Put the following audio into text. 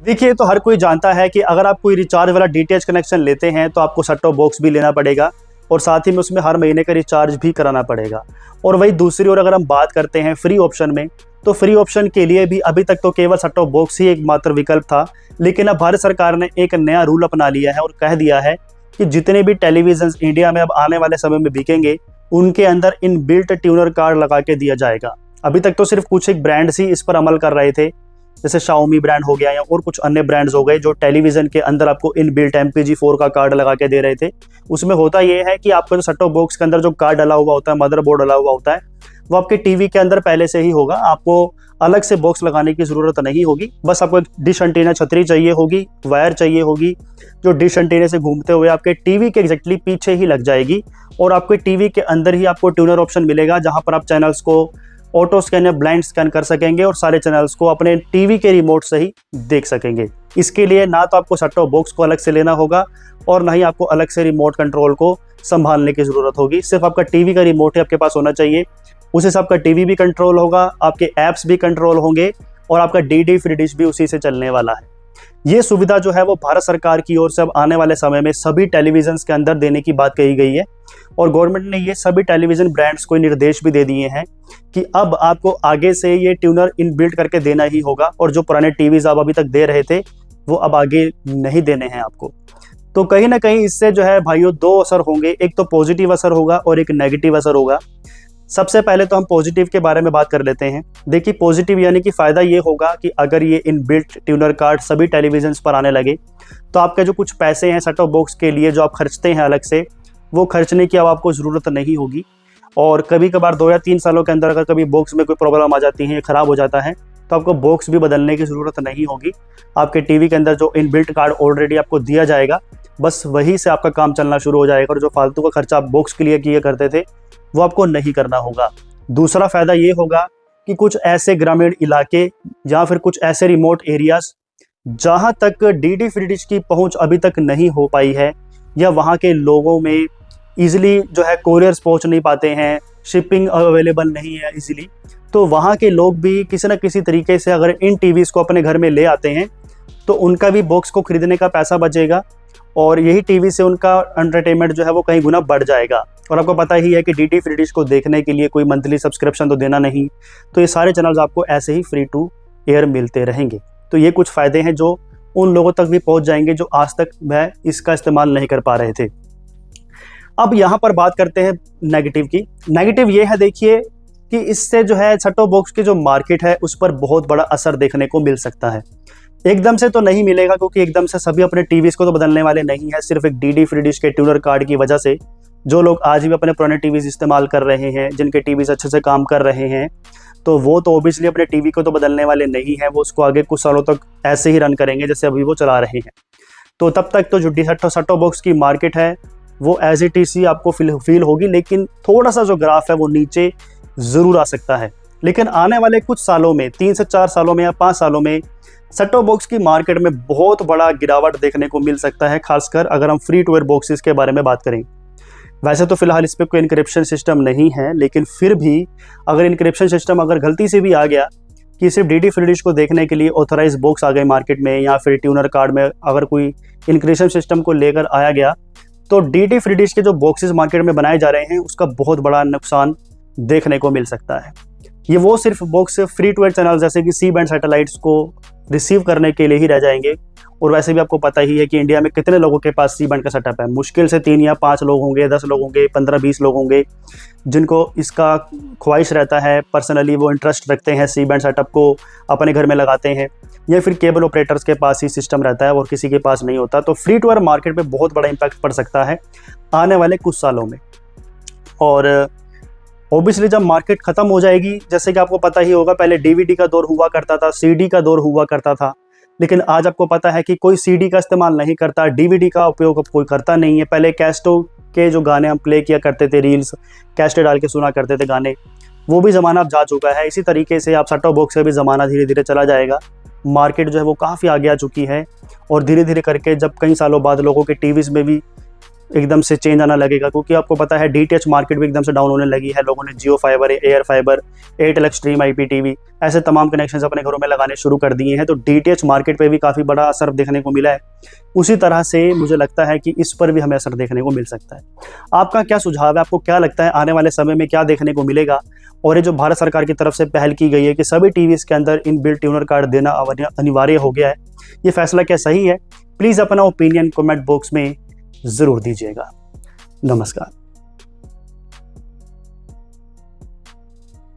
देखिए, तो हर कोई जानता है कि अगर आप कोई रिचार्ज वाला डीटीएच कनेक्शन लेते हैं तो आपको सेट टॉप बॉक्स भी लेना पड़ेगा और साथ ही में उसमें हर महीने का रिचार्ज भी कराना पड़ेगा। और वही दूसरी ओर अगर हम बात करते हैं फ्री ऑप्शन में, तो फ्री ऑप्शन के लिए भी अभी तक तो केवल सेट टॉप बॉक्स ही एकमात्र विकल्प था। लेकिन अब भारत सरकार ने एक नया रूल अपना लिया है और कह दिया है कि जितने भी टेलीविजन इंडिया में अब आने वाले समय में बिकेंगे, उनके अंदर इन बिल्ट ट्यूनर कार्ड लगा के दिया जाएगा। अभी तक तो सिर्फ कुछ एक ब्रांड्स ही इस पर अमल कर रहे थे, जैसे Xiaomi ब्रांड हो गया या और कुछ अन्य ब्रांड्स हो गए, जो टेलीविजन के अंदर आपको इन बिल्ट MPG4 का कार्ड लगा के दे रहे थे। उसमें होता यह है कि आपका जो सेट टॉप बॉक्स के अंदर जो कार्ड डला हुआ होता है, मदरबोर्ड डला हुआ होता है, वो आपके टीवी के अंदर पहले से ही होगा। आपको अलग से बॉक्स लगाने की जरूरत नहीं होगी। बस आपको एक डिश एंटीना छतरी चाहिए होगी, वायर चाहिए होगी, जो डिश एंटीने से घूमते हुए आपके टीवी के एग्जैक्टली पीछे ही लग जाएगी। और आपके टीवी के अंदर ही आपको ट्यूनर ऑप्शन मिलेगा, जहां पर आप चैनल्स को ऑटो स्कैन या ब्लाइंड स्कैन कर सकेंगे और सारे चैनल्स को अपने टीवी के रिमोट से ही देख सकेंगे। इसके लिए ना तो आपको सेट टॉप बॉक्स को अलग से लेना होगा और ना ही आपको अलग से रिमोट कंट्रोल को संभालने की जरूरत होगी। सिर्फ आपका टीवी का रिमोट ही आपके पास होना चाहिए। उसी से आपका टीवी भी कंट्रोल होगा, आपके ऐप्स भी कंट्रोल होंगे और आपका डीडी फ्री डिश भी उसी से चलने वाला है। ये सुविधा जो है वो भारत सरकार की ओर से अब आने वाले समय में सभी टेलीविजन के अंदर देने की बात कही गई है। और गवर्नमेंट ने ये सभी टेलीविजन ब्रांड्स को निर्देश भी दे दिए हैं कि अब आपको आगे से ये ट्यूनर इनबिल्ट करके देना ही होगा, और जो पुराने टीवीज आप अभी तक दे रहे थे वो अब आगे नहीं देने हैं आपको। तो कहीं ना कहीं इससे जो है भाइयों दो असर होंगे, एक तो पॉजिटिव असर होगा और एक नेगेटिव असर होगा। सबसे पहले तो हम पॉजिटिव के बारे में बात कर लेते हैं। देखिए, पॉजिटिव यानी कि फ़ायदा ये होगा कि अगर ये इनबिल्ट ट्यूनर कार्ड सभी टेलीविजन पर आने लगे तो आपके जो कुछ पैसे हैं सेट टॉप बॉक्स के लिए जो आप खर्चते हैं अलग से, वो खर्चने की अब आपको ज़रूरत नहीं होगी। और कभी कभार 2 या 3 सालों के अंदर अगर कभी बॉक्स में कोई प्रॉब्लम आ जाती है, ख़राब हो जाता है, तो आपको बॉक्स भी बदलने की ज़रूरत नहीं होगी। आपके टीवी के अंदर जो इनबिल्ट कार्ड ऑलरेडी आपको दिया जाएगा, बस वही से आपका काम चलना शुरू हो जाएगा और जो फालतू का खर्चा आप बॉक्स के लिए किया करते थे वो आपको नहीं करना होगा। दूसरा फ़ायदा ये होगा कि कुछ ऐसे ग्रामीण इलाके या फिर कुछ ऐसे रिमोट एरियाज़ जहाँ तक डीडी फ्री डिश की पहुँच अभी तक नहीं हो पाई है, या वहाँ के लोगों में ईजिली जो है कोरियर्स पहुँच नहीं पाते हैं, शिपिंग अवेलेबल नहीं है ईजिली, तो वहाँ के लोग भी किसी न किसी तरीके से अगर इन टीवीज़ को अपने घर में ले आते हैं तो उनका भी बॉक्स को खरीदने का पैसा बचेगा और यही टीवी से उनका एंटरटेनमेंट जो है वो कहीं गुना बढ़ जाएगा। और आपको पता ही है कि डीडी फ्री डिश को देखने के लिए कोई मंथली सब्सक्रिप्शन तो देना नहीं, तो ये सारे चैनल्स आपको ऐसे ही फ्री टू एयर मिलते रहेंगे। तो ये कुछ फ़ायदे हैं जो उन लोगों तक भी पहुंच जाएंगे जो आज तक वह इसका इस्तेमाल नहीं कर पा रहे थे। अब यहाँ पर बात करते हैं नेगेटिव की। नेगेटिव ये है, देखिए, कि इससे जो है सेट टॉप बॉक्स की जो मार्केट है उस पर बहुत बड़ा असर देखने को मिल सकता है। एकदम से तो नहीं मिलेगा, क्योंकि एकदम से सभी अपने टीवीज को तो बदलने वाले नहीं है। सिर्फ एक डीडी फ्री डिश के ट्यूनर कार्ड की वजह से जो लोग आज भी अपने पुराने टीवीज इस्तेमाल कर रहे हैं, जिनके टीवीज अच्छे से काम कर रहे हैं, तो वो तो ओबियसली अपने टीवी को तो बदलने वाले नहीं है। वो उसको आगे कुछ सालों तक ऐसे ही रन करेंगे जैसे अभी वो चला रहे हैं। तो तब तक तो जो सेट टॉप बॉक्स की मार्केट है वो एज इट इज ही आपको फील होगी, लेकिन थोड़ा सा जो ग्राफ है वो नीचे ज़रूर आ सकता है। लेकिन आने वाले कुछ सालों में, 3 से 4 सालों में या 5 सालों में, सेट टॉप बॉक्स की मार्केट में बहुत बड़ा गिरावट देखने को मिल सकता है, खासकर अगर हम फ्री टू एयर बॉक्सेस के बारे में बात करें। वैसे तो फिलहाल इस पर कोई इनक्रिप्शन सिस्टम नहीं है, लेकिन फिर भी अगर इनक्रिप्शन सिस्टम अगर गलती से भी आ गया कि सिर्फ डीडी फ्री डिश को देखने के लिए ऑथराइज बॉक्स आ गए मार्केट में, या फिर ट्यूनर कार्ड में अगर कोई इनक्रिप्शन सिस्टम को लेकर आया गया, तो डीडी फ्री डिश के जो बॉक्सेस मार्केट में बनाए जा रहे हैं उसका बहुत बड़ा नुकसान देखने को मिल सकता है। ये वो सिर्फ box free to air channel जैसे कि सी बैंड सैटेलाइट्स को रिसीव करने के लिए ही रह जाएंगे। और वैसे भी आपको पता ही है कि इंडिया में कितने लोगों के पास सी बैंड का सेटअप है। मुश्किल से 3 या 5 लोग होंगे, 10 लोग होंगे, 15-20 लोग होंगे जिनको इसका ख्वाहिश रहता है, पर्सनली वो इंटरेस्ट रखते हैं सी बैंड सेटअप को अपने घर में लगाते हैं, या फिर केबल ऑपरेटर्स के पास ही सिस्टम रहता है और किसी के पास नहीं होता। तो फ्री टू एयर मार्केट पे बहुत बड़ा इम्पैक्ट पड़ सकता है आने वाले कुछ सालों में। और ऑब्वियसली जब मार्केट ख़त्म हो जाएगी, जैसे कि आपको पता ही होगा, पहले डीवीडी का दौर हुआ करता था, सीडी का दौर हुआ करता था, लेकिन आज आपको पता है कि कोई सीडी का इस्तेमाल नहीं करता, डीवीडी का उपयोग अब कोई करता नहीं है। पहले कैस्टो के जो गाने हम प्ले किया करते थे, रील्स कैस्टे डाल के सुना करते थे गाने, वो भी ज़माना अब जा चुका है। इसी तरीके से आप सेट टॉप बॉक्स से भी ज़माना धीरे धीरे चला जाएगा। मार्केट जो है वो काफ़ी आगे आ चुकी है और धीरे धीरे करके जब कई सालों बाद लोगों के टीवीज़ में भी एकदम से चेंज आना लगेगा, क्योंकि आपको पता है डीटीएच मार्केट भी एकदम से डाउन होने लगी है। लोगों ने Jio fiber, air fiber, Airtel Xtreme IPTV ऐसे तमाम कनेक्शंस अपने घरों में लगाने शुरू कर दिए हैं, तो डीटीएच मार्केट पे भी काफ़ी बड़ा असर देखने को मिला है। उसी तरह से मुझे लगता है कि इस पर भी हमें असर देखने को मिल सकता है। आपका क्या सुझाव है? आपको क्या लगता है आने वाले समय में क्या देखने को मिलेगा? और ये जो भारत सरकार की तरफ से पहल की गई है कि सभी टीवीज़ के अंदर इन बिल्ट ट्यूनर कार्ड देना अनिवार्य हो गया है, ये फैसला क्या सही है? प्लीज़ अपना ओपिनियन कमेंट बॉक्स में ज़रूर दीजिएगा। नमस्कार।